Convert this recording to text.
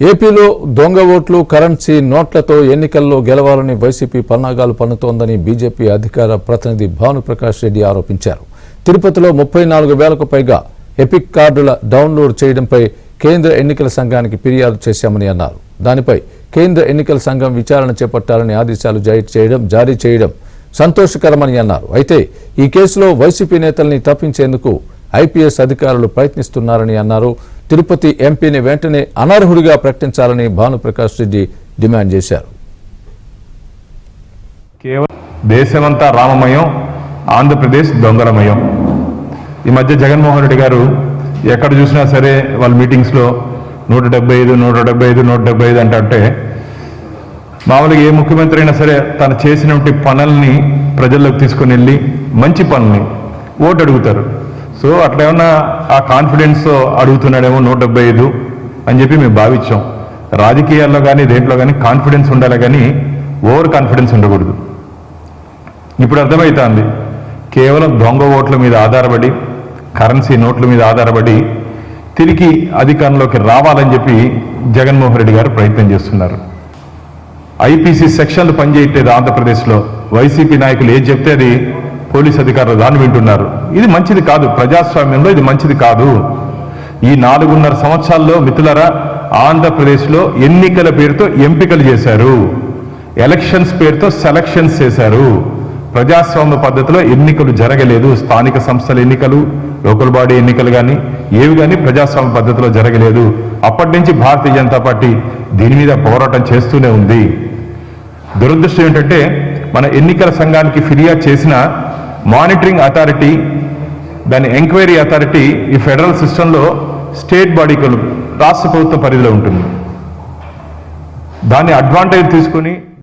ఏపీలో దొంగ ఓట్లు కరెన్సీ నోట్లతో ఎన్నికల్లో గెలవాలని వైసీపీ పన్నాగాలు పన్నుతోందని బీజేపీ అధికార ప్రతినిధి భానుప్రకాష్ రెడ్డి ఆరోపించారు. తిరుపతిలో 34,000కు పైగా ఎపిక్ కార్డుల డౌన్లోడ్ చేయడంపై కేంద్ర ఎన్నికల సంఘానికి ఫిర్యాదు చేశామని అన్నారు. దానిపై కేంద్ర ఎన్నికల సంఘం విచారణ చేపట్టాలని ఆదేశాలు జారీ చేయడం సంతోషకరమని అన్నారు. అయితే ఈ కేసులో వైసీపీ నేతల్ని తప్పించేందుకు ఐపీఎస్ అధికారులు ప్రయత్నిస్తున్నారని అన్నారు. తిరుపతి ఎంపీని వెంటనే అనర్హుడిగా ప్రకటించాలని భానుప్రకాష్ రెడ్డి డిమాండ్ చేశారు. కేవలం దేశమంతా రామమయం, ఆంధ్రప్రదేశ్ దొంగలమయం. ఈ మధ్య జగన్మోహన్ రెడ్డి గారు ఎక్కడ చూసినా సరే వాళ్ళ మీటింగ్స్లో 175 175 175 అంటే మామూలుగా ఏ ముఖ్యమంత్రి అయినా సరే తను చేసినటువంటి పనుల్ని ప్రజల్లోకి తీసుకుని వెళ్ళి మంచి పనుల్ని ఓటు అడుగుతారు. సో అట్లా ఏమన్నా ఆ కాన్ఫిడెన్స్ అడుగుతున్నాడేమో 175 అని చెప్పి మేము భావించాం. రాజకీయాల్లో కానీ దేంట్లో కానీ కాన్ఫిడెన్స్ ఉండాలి, కానీ ఓవర్ కాన్ఫిడెన్స్ ఉండకూడదు. ఇప్పుడు అర్థమవుతుంది, కేవలం దొంగ ఓట్ల మీద ఆధారపడి, కరెన్సీ నోట్ల మీద ఆధారపడి తిరిగి అధికారంలోకి రావాలని చెప్పి జగన్మోహన్ రెడ్డి గారు ప్రయత్నం చేస్తున్నారు. ఐపీసీ సెక్షన్లు పనిచేయట్లేదు ఆంధ్రప్రదేశ్లో. వైసీపీ నాయకులు ఏది చెప్తే అది పోలీస్ అధికారులు దాన్ని వింటున్నారు. ఇది మంచిది కాదు, ప్రజాస్వామ్యంలో ఇది మంచిది కాదు. ఈ 4.5 సంవత్సరాల్లో మిత్రులారా, ఆంధ్రప్రదేశ్లో ఎన్నికల పేరుతో ఎంపికలు చేశారు, ఎలక్షన్స్ పేరుతో సెలక్షన్స్ చేశారు. ప్రజాస్వామ్య పద్ధతిలో ఎన్నికలు జరగలేదు. స్థానిక సంస్థల ఎన్నికలు, లోకల్ బాడీ ఎన్నికలు కానీ ఏవి కానీ ప్రజాస్వామ్య పద్ధతిలో జరగలేదు. అప్పటి నుంచి భారతీయ జనతా పార్టీ దీని మీద పోరాటం చేస్తూనే ఉంది. దురదృష్టం ఏంటంటే, మన ఎన్నికల సంఘానికి ఫిర్యాదు చేసిన మానిటరింగ్ అథారిటీ, దాని ఎంక్వైరీ అథారిటీ ఈ ఫెడరల్ సిస్టంలో స్టేట్ బాడీకి రాష్ట్ర ప్రభుత్వ పరిధిలో ఉంటుంది. దాన్ని అడ్వాంటేజ్ తీసుకొని